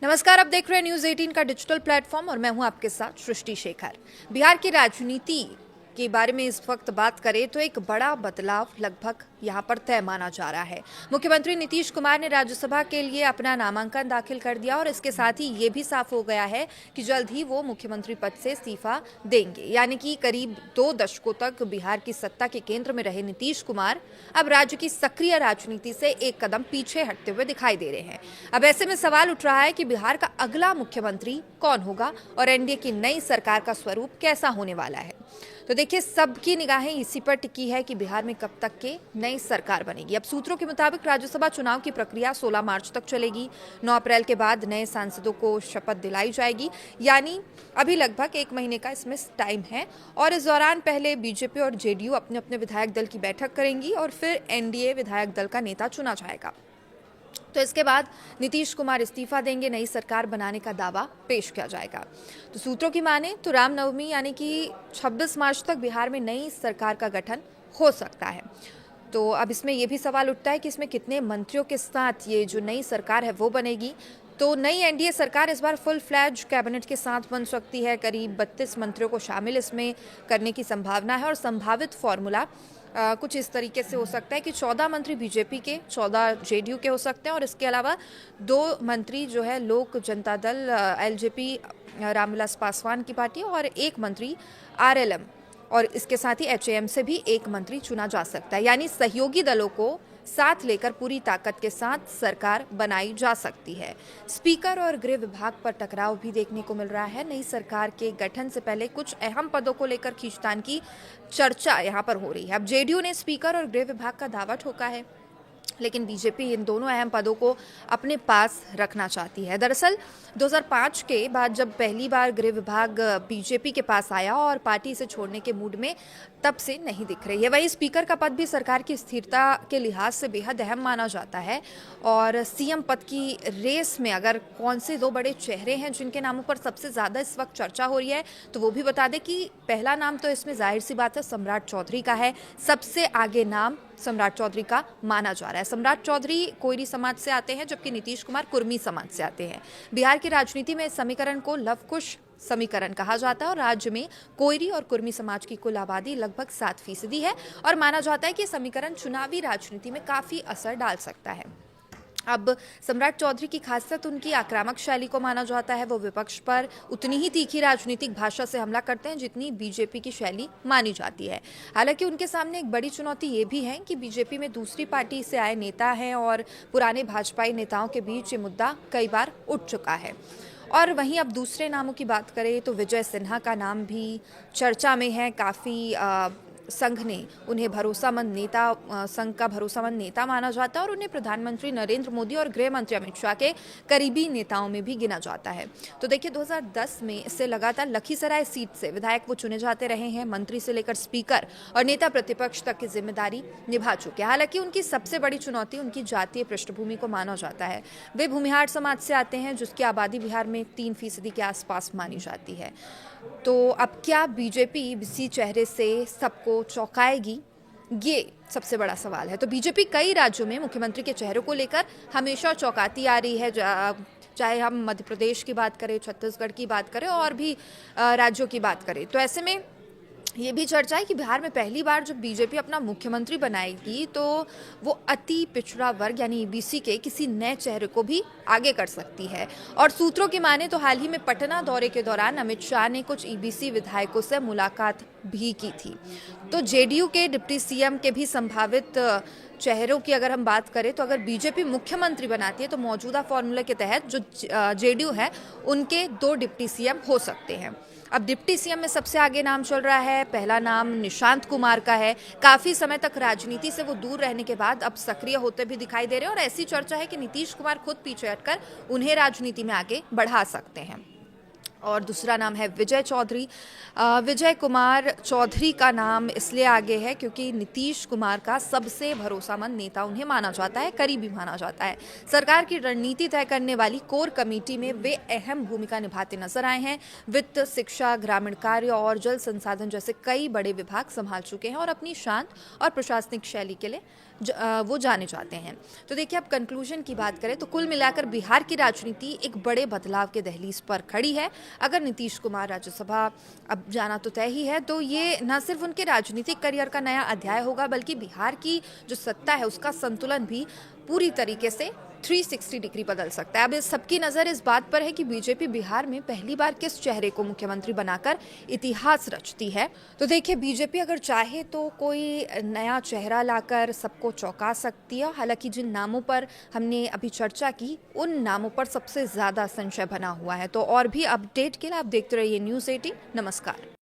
नमस्कार, आप देख रहे हैं न्यूज़ 18 का डिजिटल प्लेटफॉर्म और मैं हूं आपके साथ सृष्टि शेखर। बिहार की राजनीति के बारे में इस वक्त बात करें तो एक बड़ा बदलाव लगभग यहां पर तय माना जा रहा है। मुख्यमंत्री नीतीश कुमार ने राज्यसभा के लिए अपना नामांकन दाखिल कर दिया और इसके साथ ही ये भी साफ हो गया है कि जल्द ही वो मुख्यमंत्री पद से इस्तीफा देंगे। यानी कि करीब 2 दशकों तक बिहार की सत्ता के केंद्र में रहे नीतीश कुमार अब राज्य की सक्रिय राजनीति से एक कदम पीछे हटते हुए दिखाई दे रहे हैं। अब ऐसे में सवाल उठ रहा है कि बिहार का अगला मुख्यमंत्री कौन होगा और एनडीए की नई सरकार का स्वरूप कैसा होने वाला है। तो देखिए, सबकी निगाहें इसी पर टिकी है कि बिहार में कब तक के नई सरकार बनेगी। अब सूत्रों के मुताबिक राज्यसभा चुनाव की प्रक्रिया 16 मार्च तक चलेगी। 9 अप्रैल के बाद नए सांसदों को शपथ दिलाई जाएगी, यानी अभी लगभग 1 महीने का इसमें टाइम है। और इस दौरान पहले बीजेपी और जेडीयू अपने अपने विधायक दल की बैठक करेंगी और फिर एनडीए विधायक दल का नेता चुना जाएगा। तो इसके बाद नीतीश कुमार इस्तीफा देंगे, नई सरकार बनाने का दावा पेश किया जाएगा। तो सूत्रों की माने तो रामनवमी यानी कि 26 मार्च तक बिहार में नई सरकार का गठन हो सकता है। तो अब इसमें यह भी सवाल उठता है कि इसमें कितने मंत्रियों के साथ ये जो नई सरकार है वो बनेगी। तो नई एनडीए सरकार इस बार फुल फ्लैज कैबिनेट के साथ बन सकती है। करीब 32 मंत्रियों को शामिल इसमें करने की संभावना है और संभावित फॉर्मूला कुछ इस तरीके से हो सकता है कि 14 मंत्री बीजेपी के, 14 जेडीयू के हो सकते हैं और इसके अलावा 2 मंत्री जो है लोक जनता दल एलजेपी रामविलास पासवान की पार्टी और 1 मंत्री आरएलएम और इसके साथ ही एचएएम से भी 1 मंत्री चुना जा सकता है। यानी सहयोगी दलों को साथ लेकर पूरी ताकत के साथ सरकार बनाई जा सकती है। स्पीकर और गृह विभाग पर टकराव भी देखने को मिल रहा है। नई सरकार के गठन से पहले कुछ अहम पदों को लेकर खींचतान की चर्चा यहां पर हो रही है। अब जेडीयू ने स्पीकर और गृह विभाग का दावा ठोका है, लेकिन बीजेपी इन दोनों अहम पदों को अपने पास रखना चाहती है। दरअसल 2005 के बाद जब पहली बार गृह विभाग बीजेपी के पास आया और पार्टी इसे छोड़ने के मूड में तब से नहीं दिख रही है। वहीं स्पीकर का पद भी सरकार की स्थिरता के लिहाज से बेहद अहम माना जाता है और सीएम पद की रेस में अगर कौन से 2 बड़े चेहरे हैं जिनके नामों पर सबसे ज़्यादा इस वक्त चर्चा हो रही है, तो वो भी बता दें कि पहला नाम तो इसमें जाहिर सी बात है सम्राट चौधरी का है। सबसे आगे नाम सम्राट चौधरी का माना जा रहा है। सम्राट चौधरी कोयरी समाज से आते हैं जबकि नीतीश कुमार कुर्मी समाज से आते हैं। बिहार की राजनीति में इस समीकरण को लवकुश समीकरण कहा जाता है और राज्य में कोयरी और कुर्मी समाज की कुल आबादी लगभग 7% है और माना जाता है कि समीकरण चुनावी राजनीति में काफी असर डाल सकता है। अब सम्राट चौधरी की खासियत उनकी आक्रामक शैली को माना जाता है। वो विपक्ष पर उतनी ही तीखी राजनीतिक भाषा से हमला करते हैं जितनी बीजेपी की शैली मानी जाती है। हालांकि उनके सामने एक बड़ी चुनौती ये भी है कि बीजेपी में दूसरी पार्टी से आए नेता हैं और पुराने भाजपाई नेताओं के बीच ये मुद्दा कई बार उठ चुका है। और वहीं अब दूसरे नामों की बात करें तो विजय सिन्हा का नाम भी चर्चा में है। काफ़ी संघ ने उन्हें भरोसामंद नेता, संघ का भरोसामंद नेता माना जाता है और उन्हें प्रधानमंत्री नरेंद्र मोदी और गृह मंत्री अमित शाह के करीबी नेताओं में भी गिना जाता है। तो देखिए, 2010 में इससे लगातार लखीसराय सीट से विधायक वो चुने जाते रहे हैं। मंत्री से लेकर स्पीकर और नेता प्रतिपक्ष तक की जिम्मेदारी निभा चुके हैं। हालांकि उनकी सबसे बड़ी चुनौती उनकी जातीय पृष्ठभूमि को माना जाता है। वे भूमिहार समाज से आते हैं जिसकी आबादी बिहार में 3% के आसपास मानी जाती है। तो अब क्या बीजेपी इसी चेहरे से सबको चौंकाएगी, ये सबसे बड़ा सवाल है। तो बीजेपी कई राज्यों में मुख्यमंत्री के चेहरों को लेकर हमेशा चौंकाती आ रही है, चाहे हम मध्य प्रदेश की बात करें, छत्तीसगढ़ की बात करें और भी राज्यों की बात करें। तो ऐसे में ये भी चर्चा है कि बिहार में पहली बार जब बीजेपी अपना मुख्यमंत्री बनाएगी तो वो अति पिछड़ा वर्ग यानी ईबीसी के किसी नए चेहरे को भी आगे कर सकती है। और सूत्रों की माने तो हाल ही में पटना दौरे के दौरान अमित शाह ने कुछ ईबीसी विधायकों से मुलाकात भी की थी। तो जेडीयू के डिप्टी सीएम के भी संभावित चेहरों की अगर हम बात करें तो अगर बीजेपी मुख्यमंत्री बनाती है तो मौजूदा फॉर्मूले के तहत जो जेडीयू है उनके 2 डिप्टी सीएम हो सकते हैं। अब डिप्टी सीएम में सबसे आगे नाम चल रहा है, पहला नाम निशांत कुमार का है। काफी समय तक राजनीति से वो दूर रहने के बाद अब सक्रिय होते भी दिखाई दे रहे हैं और ऐसी चर्चा है कि नीतीश कुमार खुद पीछे हटकर उन्हें राजनीति में आगे बढ़ा सकते हैं। और दूसरा नाम है विजय चौधरी। विजय कुमार चौधरी का नाम इसलिए आगे है क्योंकि नीतीश कुमार का सबसे भरोसामंद नेता उन्हें माना जाता है, करीबी माना जाता है। सरकार की रणनीति तय करने वाली कोर कमेटी में वे अहम भूमिका निभाते नजर आए हैं। वित्त, शिक्षा, ग्रामीण कार्य और जल संसाधन जैसे कई बड़े विभाग संभाल चुके हैं और अपनी शांत और प्रशासनिक शैली के लिए वो जाने जाते हैं। तो देखिए, अब कंक्लूजन की बात करें तो कुल मिलाकर बिहार की राजनीति एक बड़े बदलाव के दहलीज पर खड़ी है। अगर नीतीश कुमार राज्यसभा अब जाना तो तय ही है, तो ये न सिर्फ उनके राजनीतिक करियर का नया अध्याय होगा, बल्कि बिहार की जो सत्ता है उसका संतुलन भी पूरी तरीके से 360 डिग्री बदल सकता है। अब इस सबकी नज़र इस बात पर है कि बीजेपी बिहार में पहली बार किस चेहरे को मुख्यमंत्री बनाकर इतिहास रचती है। तो देखिए, बीजेपी अगर चाहे तो कोई नया चेहरा लाकर सबको चौंका सकती है। हालांकि जिन नामों पर हमने अभी चर्चा की, उन नामों पर सबसे ज़्यादा संशय बना हुआ है। तो और भी अपडेट के लिए आप देखते रहिए न्यूज़ 18। नमस्कार।